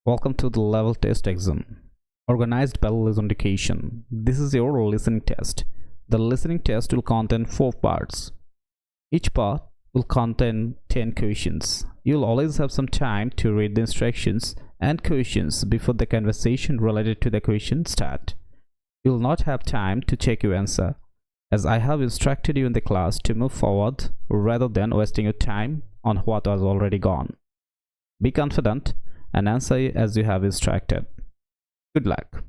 Welcome to the level test exam organized by Lizon Education. This is your listening test. The listening test will contain 4 parts. Each part will contain 10 questions. You'll always have some time to read the instructions and questions before the conversation related to the question start. You'll not have time to check your answer, as I have instructed you in the class to move forward rather than wasting your time on what was already gone. Be confident and answer as you have instructed. Good luck.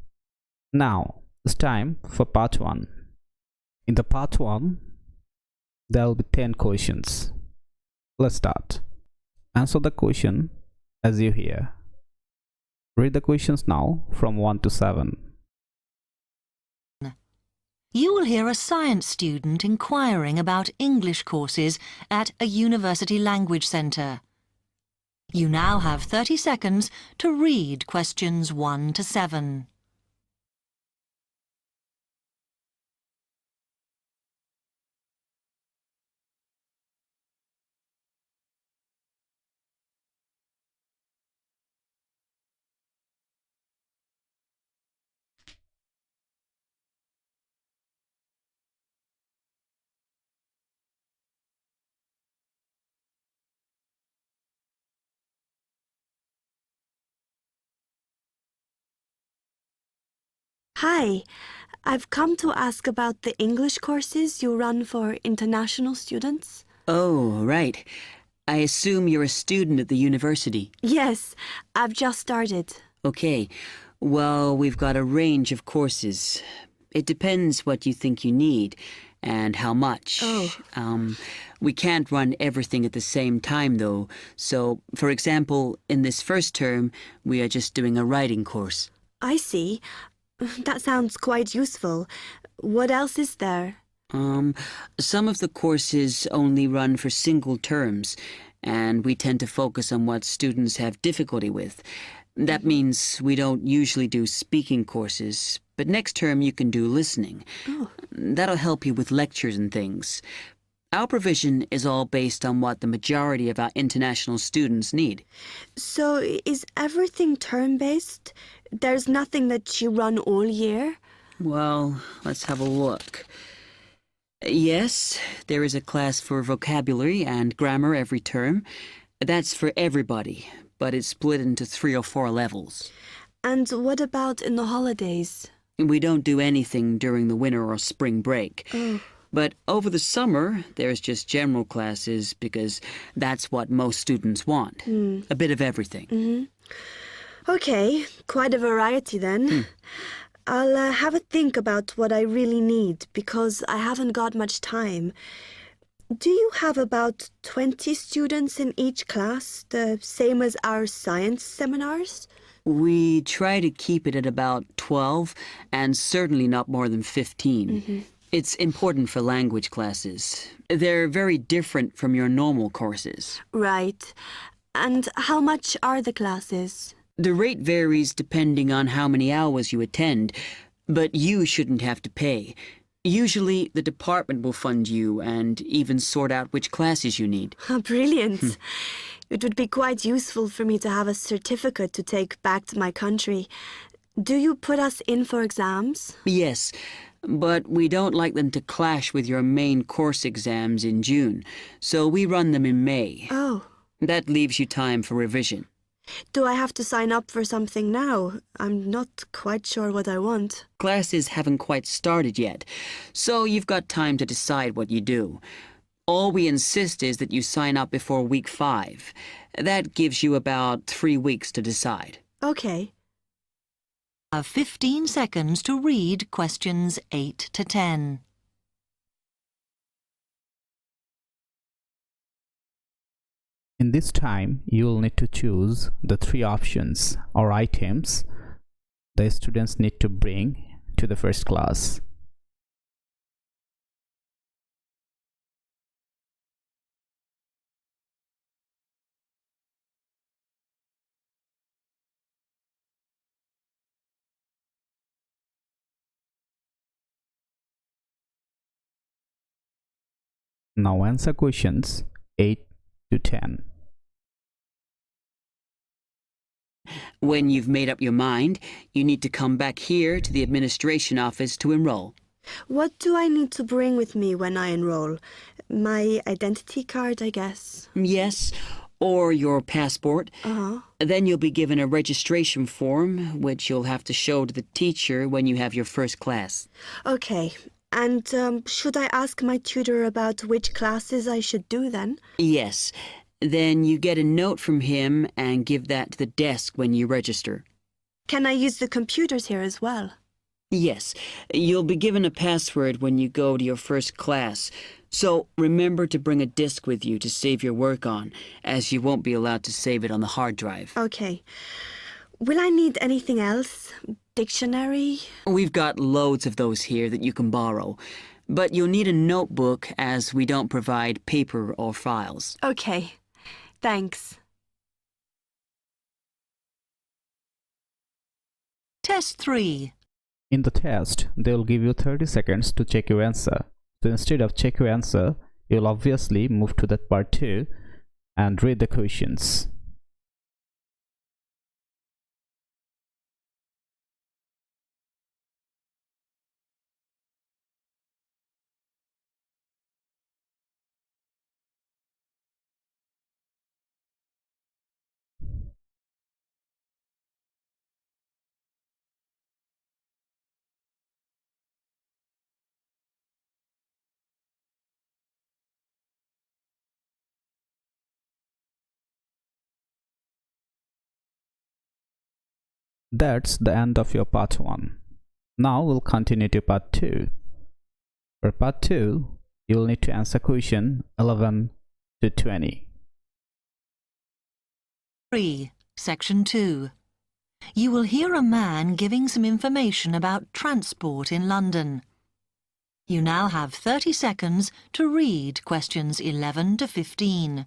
Now it's time for part 1. In the part 1, there will be 10 questions. Let's start. Answer the question as you hear. Read the questions now from 1 to 7. You will hear a science student inquiring about English courses at a university language centre. You now have 30 seconds to read questions 1 to 7. Hi, I've come to ask about the English courses you run for international students. Oh, right. I assume you're a student at the university. Yes, I've just started. Okay. Well, we've got a range of courses. It depends what you think you need and how much. Oh. We can't run everything at the same time, though. So, for example, in this first term, we are just doing a writing course. I see. That sounds quite useful. What else is there? Some of the courses only run for single terms, and we tend to focus on what students have difficulty with. That means we don't usually do speaking courses, but next term you can do listening. Oh. That'll help you with lectures and things. Our provision is all based on what the majority of our international students need. So is everything term-based? There's nothing that you run all year? Well, let's have a look. Yes, there is a class for vocabulary and grammar every term. That's for everybody, but it's split into 3 or 4 levels. And what about in the holidays? We don't do anything during the winter or spring break. Oh. But over the summer, there's just general classes because that's what most students want. A bit of everything. Okay, quite a variety then. I'll have a think about what I really need because I haven't got much time. Do you have about 20 students in each class, the same as our science seminars? We try to keep it at about 12 and certainly not more than 15. It's important for language classes. They're very different from your normal courses. Right. And how much are the classes? The rate varies depending on how many hours you attend, but you shouldn't have to pay. Usually, the department will fund you and even sort out which classes you need. Brilliant. It would be quite useful for me to have a certificate to take back to my country. Do you put us in for exams? Yes, but we don't like them to clash with your main course exams in June, so we run them in May. Oh. That leaves you time for revision. Do I have to sign up for something now? I'm not quite sure what I want. Classes haven't quite started yet, so you've got time to decide what you do. All we insist is that you sign up before week 5. That gives you about 3 weeks to decide. Okay. Have 15 seconds to read questions 8 to 10. In this time, you will need to choose the 3 options or items the students need to bring to the first class. Now answer questions 8 to 10. When you've made up your mind, you need to come back here to the administration office to enroll. What do I need to bring with me when I enroll? My identity card, I guess. Yes, or your passport. Then you'll be given a registration form, which you'll have to show to the teacher when you have your first class. Okay. And should I ask my tutor about which classes I should do then? Yes. Then you get a note from him and give that to the desk when you register. Can I use the computers here as well? Yes. You'll be given a password when you go to your first class. So remember to bring a disk with you to save your work on, as you won't be allowed to save it on the hard drive. Okay. Will I need anything else? Dictionary? We've got loads of those here that you can borrow. But you'll need a notebook, as we don't provide paper or files. Okay. Thanks. Test 3. In the test, they will give you 30 seconds to check your answer. So instead of check your answer, you'll obviously move to that part 2 and read the questions. That's the end of your part 1. Now we'll continue to part 2. For part 2, you'll need to answer question 11 to 20. 3. Section 2. You will hear a man giving some information about transport in London. You now have 30 seconds to read questions 11 to 15.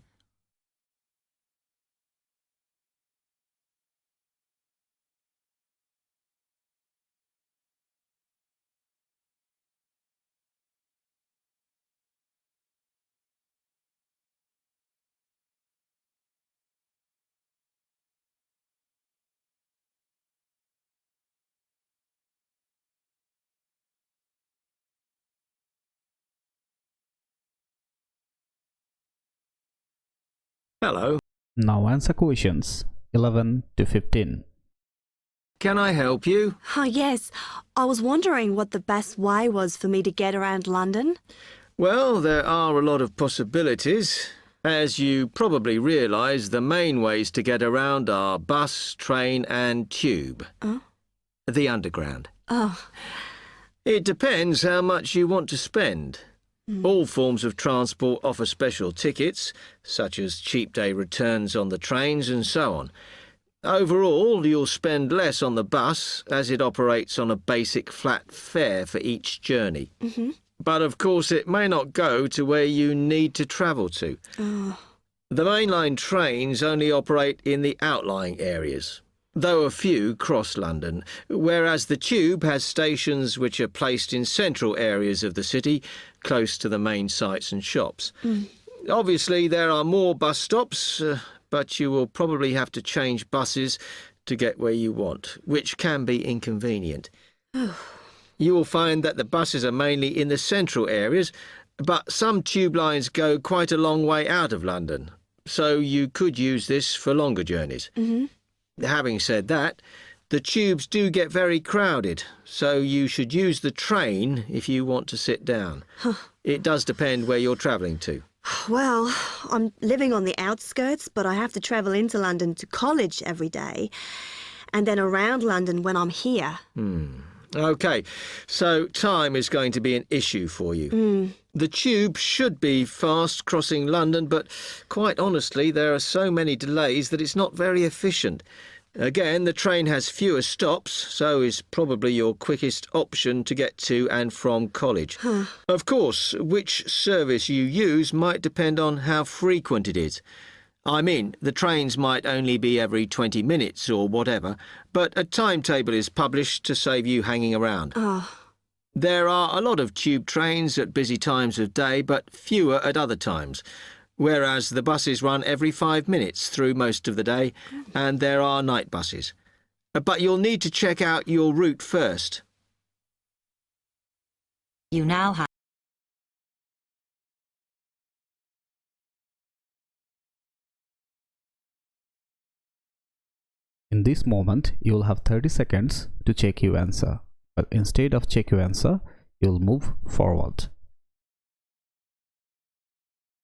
Hello. Now answer questions 11 to 15. Can I help you? Oh, yes. I was wondering what the best way was for me to get around London. Well, there are a lot of possibilities. As you probably realise, the main ways to get around are bus, train and tube. Oh. The underground. Oh. It depends how much you want to spend. All forms of transport offer special tickets, such as cheap day returns on the trains and so on. Overall, you'll spend less on the bus, as it operates on a basic flat fare for each journey. But of course it may not go to where you need to travel to. The mainline trains only operate in the outlying areas, though a few cross London, whereas the tube has stations which are placed in central areas of the city, close to the main sites and shops. Obviously there are more bus stops, but you will probably have to change buses to get where you want, which can be inconvenient. You will find that the buses are mainly in the central areas, but some tube lines go quite a long way out of London, so you could use this for longer journeys. Having said that, the tubes do get very crowded, so you should use the train if you want to sit down. It does depend where you're travelling to. Well, I'm living on the outskirts, but I have to travel into London to college every day, and then around London when I'm here. OK, so time is going to be an issue for you. The tube should be fast crossing London, but quite honestly, there are so many delays that it's not very efficient. Again, the train has fewer stops, so is probably your quickest option to get to and from college. Of course, which service you use might depend on how frequent it is. I mean, the trains might only be every 20 minutes or whatever, but a timetable is published to save you hanging around. There are a lot of tube trains at busy times of day, but fewer at other times, whereas the buses run every 5 minutes through most of the day, and there are night buses. But you'll need to check out your route first. You now have In this moment, you will have 30 seconds to check your answer. But instead of check your answer, you will move forward.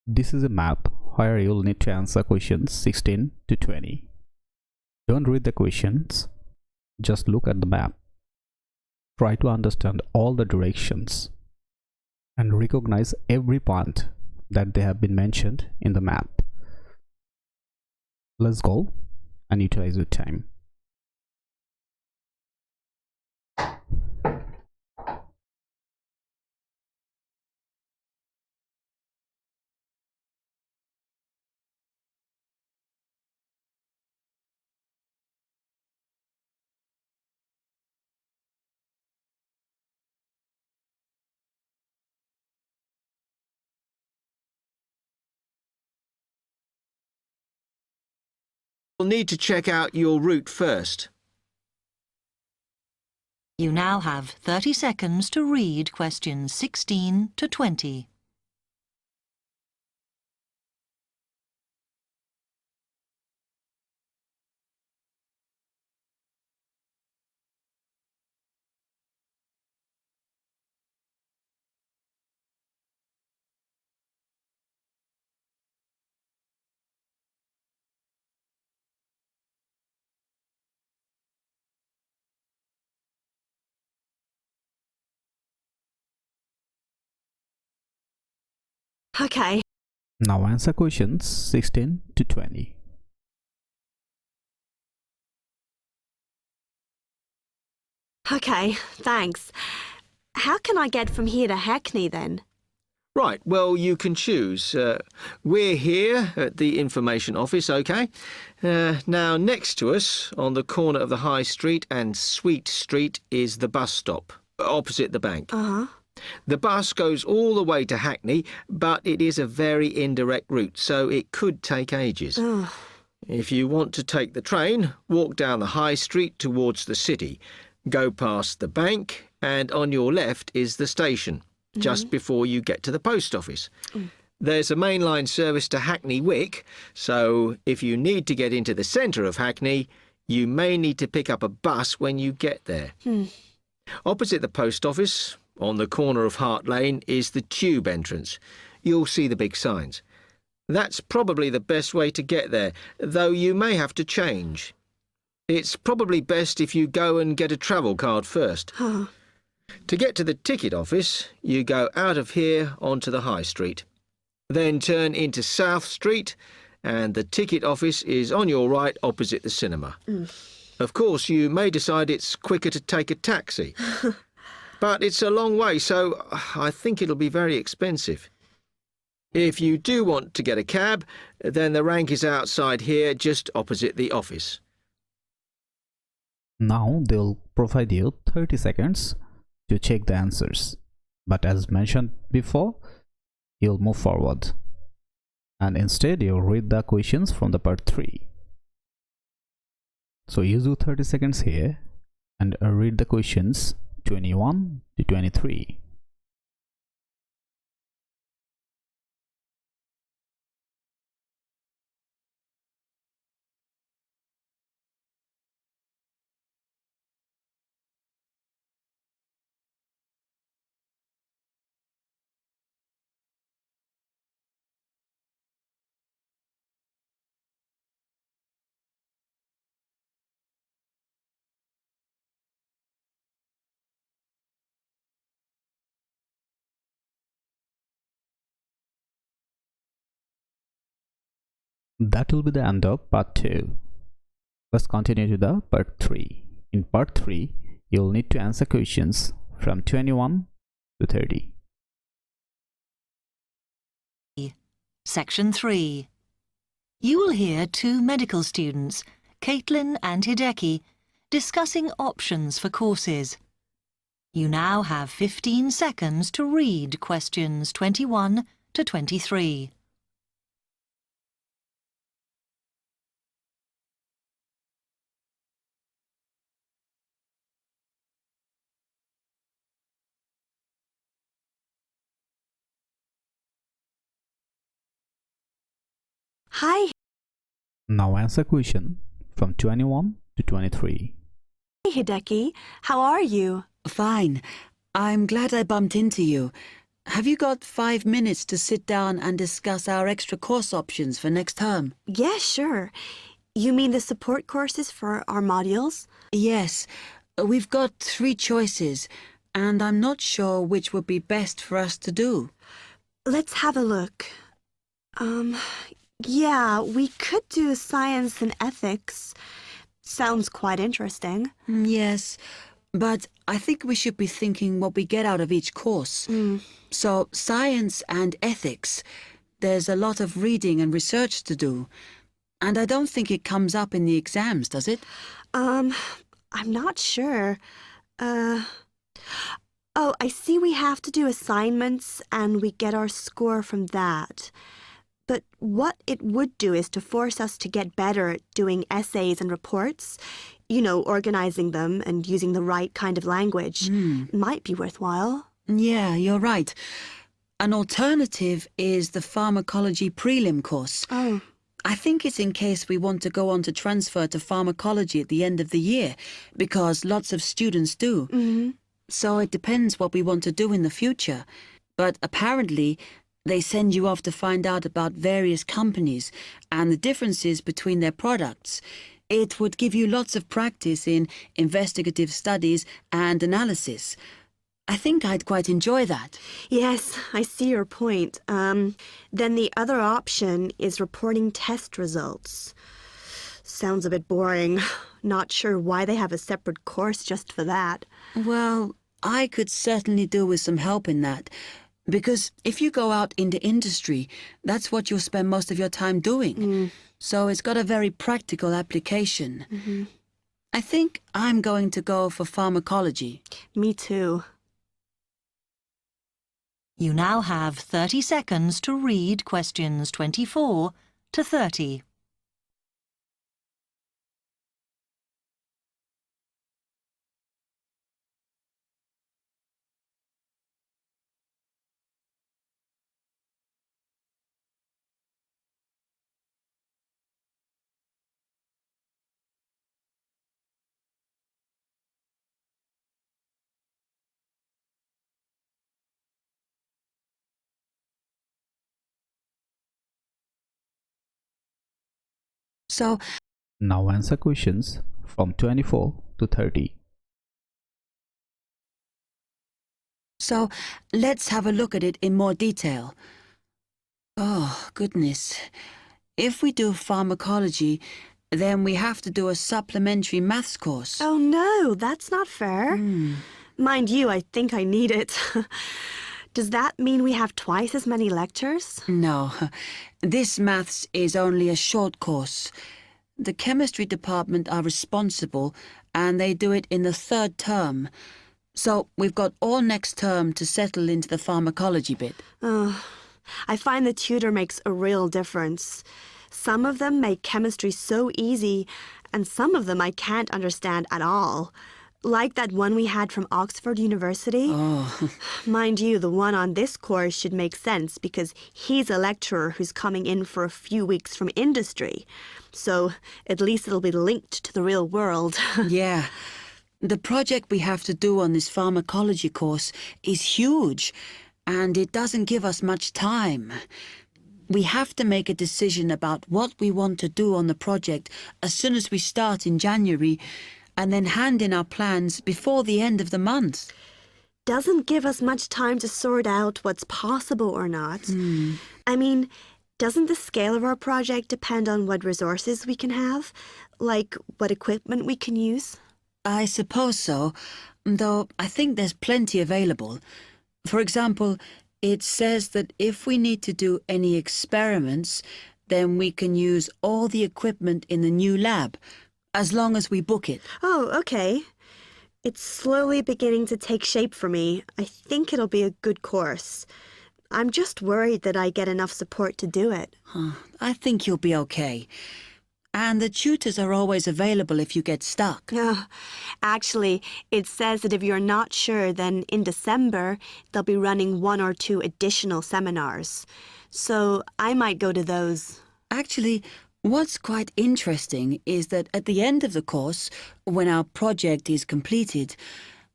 This is a map where you will need to answer questions 16 to 20. Don't read the questions, just look at the map. Try to understand all the directions and recognize every point that they have been mentioned in the map. Let's go and utilize your time. You'll need to check out your route first. You now have 30 seconds to read questions 16 to 20. Okay. Now answer questions 16 to 20. Okay, thanks. How can I get from here to Hackney then? Right, well, you can choose. We're here at the information office, OK? Now, next to us, on the corner of the High Street and Sweet Street, is the bus stop, opposite the bank. Uh-huh. The bus goes all the way to Hackney, but it is a very indirect route, so it could take ages. Ugh. If you want to take the train, walk down the High Street towards the city, go past the bank, and on your left is the station, just before you get to the post office. There's a mainline service to Hackney Wick, so if you need to get into the centre of Hackney, you may need to pick up a bus when you get there. Opposite the post office, on the corner of Hart Lane, is the tube entrance. You'll see the big signs. That's probably the best way to get there, though you may have to change. It's probably best if you go and get a travel card first. Huh. To get to the ticket office, you go out of here onto the High Street. Then turn into South Street, and the ticket office is on your right opposite the cinema. Of course, you may decide it's quicker to take a taxi. But it's a long way, so I think it'll be very expensive. If you do want to get a cab, then the rank is outside here, just opposite the office. Now they'll provide you 30 seconds to check the answers. But as mentioned before, you'll move forward. And instead you'll read the questions from the part 3. So use your 30 seconds here and read the questions 21 to 23. That will be the end of part 2. Let's continue to the part 3. In part 3, you'll need to answer questions from 21 to 30. Section 3. You will hear 2 medical students, Caitlin and Hideki, discussing options for courses. You now have 15 seconds to read questions 21 to 23. Hi. Now answer question from 21 to 23. Hey, Hideki. How are you? Fine. I'm glad I bumped into you. Have you got 5 minutes to sit down and discuss our extra course options for next term? Yeah, sure. You mean the support courses for our modules? Yes. We've got 3 choices, and I'm not sure which would be best for us to do. Let's have a look. Yeah, we could do science and ethics. Sounds quite interesting. Yes, but I think we should be thinking what we get out of each course. So, science and ethics, there's a lot of reading and research to do. And I don't think it comes up in the exams, does it? I'm not sure. Oh, I see we have to do assignments and we get our score from that. But what it would do is to force us to get better at doing essays and reports. You know, organizing them and using the right kind of language. Might be worthwhile. Yeah, you're right. An alternative is the pharmacology prelim course. Oh. I think it's in case we want to go on to transfer to pharmacology at the end of the year, because lots of students do. So it depends what we want to do in the future. But apparently, they send you off to find out about various companies and the differences between their products. It would give you lots of practice in investigative studies and analysis. I think I'd quite enjoy that. Yes, I see your point. Then the other option is reporting test results. Sounds a bit boring. Not sure why they have a separate course just for that. Well, I could certainly do with some help in that. Because if you go out into industry, that's what you'll spend most of your time doing. So it's got a very practical application. I think I'm going to go for pharmacology. Me too. You now have 30 seconds to read questions 24 to 30. So, Now answer questions from 24 to 30. So let's have a look at it in more detail. Oh, goodness. If we do pharmacology, then we have to do a supplementary maths course. Oh no, that's not fair. Mind you, I think I need it. Does that mean we have twice as many lectures? No, this maths is only a short course. The chemistry department are responsible, and they do it in the 3rd term. So we've got all next term to settle into the pharmacology bit. I find the tutor makes a real difference. Some of them make chemistry so easy, and some of them I can't understand at all. Like that one we had from Oxford University. Mind you, the one on this course should make sense because he's a lecturer who's coming in for a few weeks from industry. So at least it'll be linked to the real world. Yeah. The project we have to do on this pharmacology course is huge, and it doesn't give us much time. We have to make a decision about what we want to do on the project as soon as we start in January, and then hand in our plans before the end of the month. Doesn't give us much time to sort out what's possible or not. I mean, doesn't the scale of our project depend on what resources we can have? Like what equipment we can use? I suppose so, though I think there's plenty available. For example, it says that if we need to do any experiments, then we can use all the equipment in the new lab, as long as we book it. Oh, okay. It's slowly beginning to take shape for me. I think it'll be a good course. I'm just worried that I get enough support to do it. I think you'll be okay. And the tutors are always available if you get stuck. Actually, it says that if you're not sure, then in December, they'll be running 1 or 2 additional seminars. So I might go to those. Actually, what's quite interesting is that at the end of the course, when our project is completed,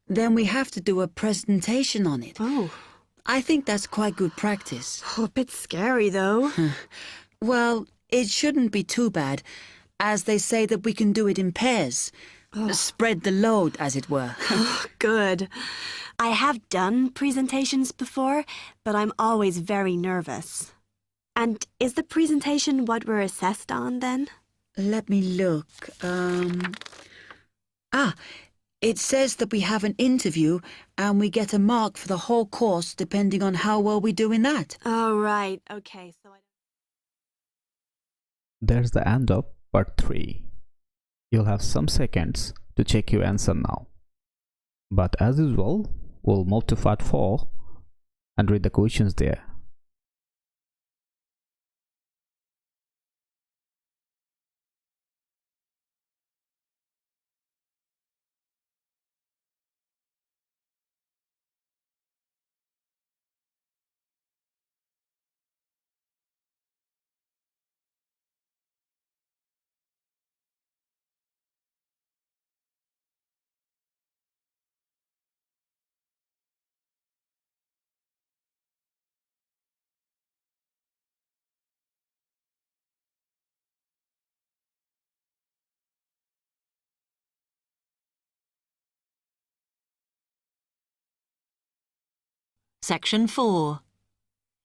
then we have to do a presentation on it. Oh. I think that's quite good practice. Oh, a bit scary, though. Well, it shouldn't be too bad, as they say that we can do it in pairs. Spread the load, as it were. Oh, good. I have done presentations before, but I'm always very nervous. And is the presentation what we're assessed on, then? Let me look. It says that we have an interview and we get a mark for the whole course depending on how well we do in that. Oh, right. Okay, so That's the end of part 3. You'll have some seconds to check your answer now. But as usual, we'll move to part 4 and read the questions there. Section 4.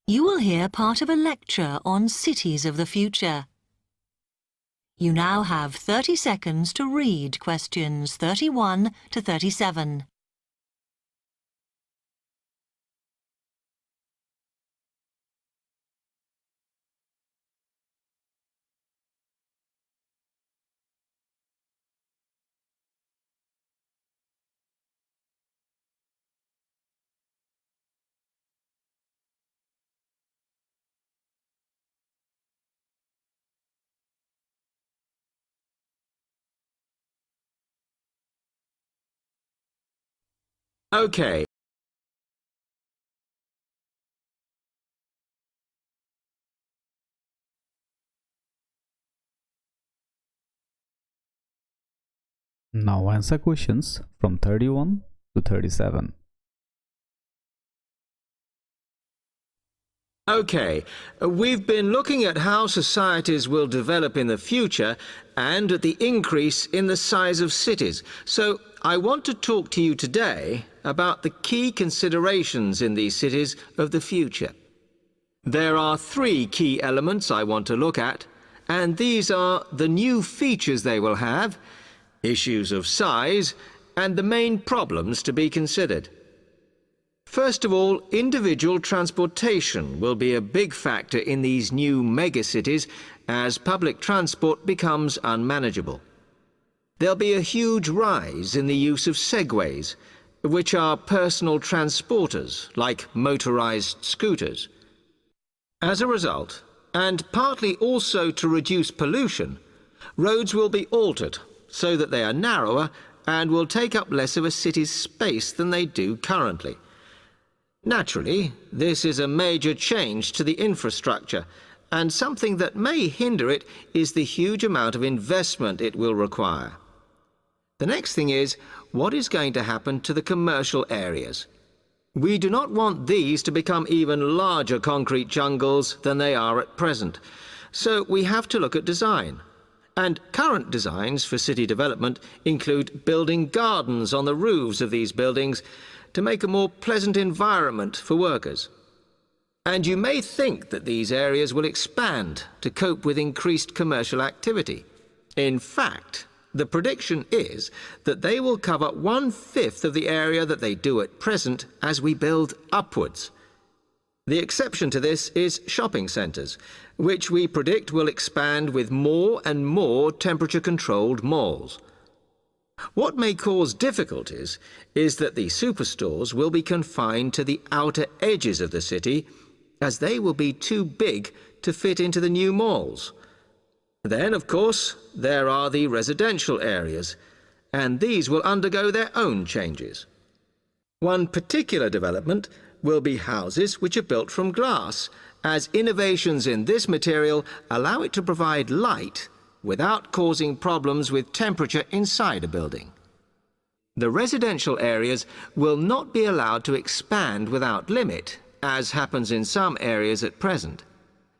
You will hear part of a lecture on cities of the future. You now have 30 seconds to read questions 31 to 37. OK. Now answer questions from 31 to 37. OK, we've been looking at how societies will develop in the future and at the increase in the size of cities. So I want to talk to you today about the key considerations in these cities of the future. There are 3 key elements I want to look at, and these are the new features they will have, issues of size, and the main problems to be considered. First of all, individual transportation will be a big factor in these new megacities as public transport becomes unmanageable. There'll be a huge rise in the use of segways, which are personal transporters like motorized scooters. As a result, and partly also to reduce pollution, roads will be altered so that they are narrower and will take up less of a city's space than they do currently. Naturally, this is a major change to the infrastructure, and something that may hinder it is the huge amount of investment it will require. The next thing is, what is going to happen to the commercial areas? We do not want these to become even larger concrete jungles than they are at present, so we have to look at design. And current designs for city development include building gardens on the roofs of these buildings to make a more pleasant environment for workers. And you may think that these areas will expand to cope with increased commercial activity. In fact, the prediction is that they will cover 1/5 of the area that they do at present as we build upwards. The exception to this is shopping centres, which we predict will expand with more and more temperature-controlled malls. What may cause difficulties is that the superstores will be confined to the outer edges of the city, as they will be too big to fit into the new malls. Then, of course, there are the residential areas, and these will undergo their own changes. One particular development will be houses which are built from glass as innovations in this material allow it to provide light without causing problems with temperature inside a building. The residential areas will not be allowed to expand without limit, as happens in some areas at present,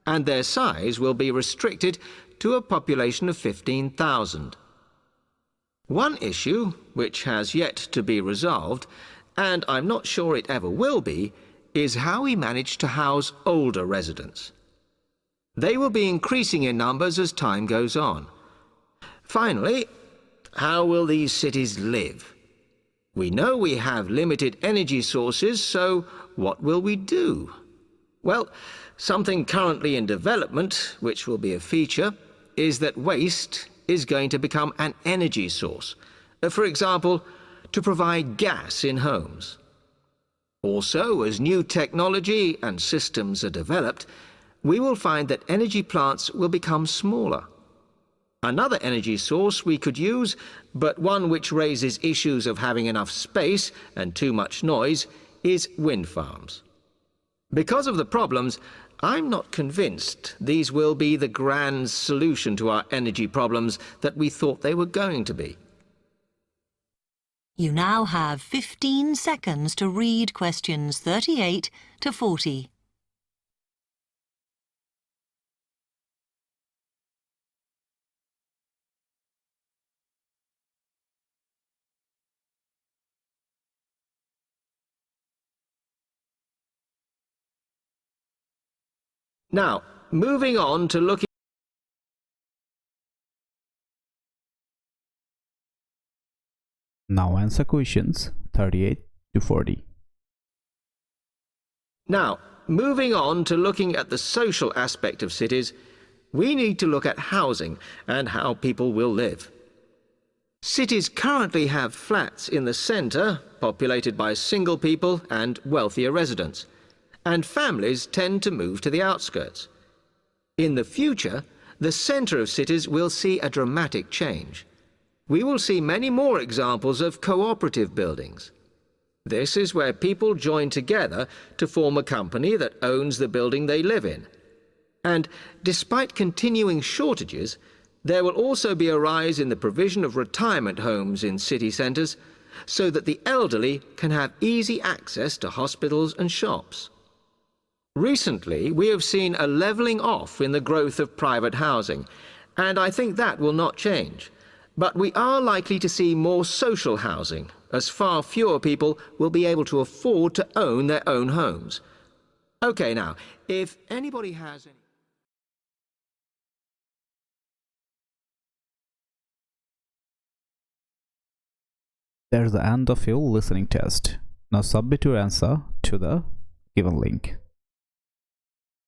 and their size will be restricted to a population of 15,000. One issue, which has yet to be resolved, and I'm not sure it ever will be, is how we manage to house older residents. They will be increasing in numbers as time goes on. Finally, how will these cities live? We know we have limited energy sources, so what will we do? Well, something currently in development, which will be a feature, is that waste is going to become an energy source. For example, to provide gas in homes. Also, as new technology and systems are developed, we will find that energy plants will become smaller. Another energy source we could use, but one which raises issues of having enough space and too much noise, is wind farms. Because of the problems, I'm not convinced these will be the grand solution to our energy problems that we thought they were going to be. You now have 15 seconds to read questions 38 to 40. Now, moving on to looking Now answer questions 38 to 40. Now, moving on to looking at the social aspect of cities, we need to look at housing and how people will live. Cities currently have flats in the centre, populated by single people and wealthier residents, and families tend to move to the outskirts. In the future, the centre of cities will see a dramatic change. We will see many more examples of cooperative buildings. This is where people join together to form a company that owns the building they live in. And despite continuing shortages, there will also be a rise in the provision of retirement homes in city centres, so that the elderly can have easy access to hospitals and shops. Recently, we have seen a levelling off in the growth of private housing, and I think that will not change. But we are likely to see more social housing, as far fewer people will be able to afford to own their own homes. Okay, now, if anybody has any... There's the end of your listening test. Now submit your answer to the given link.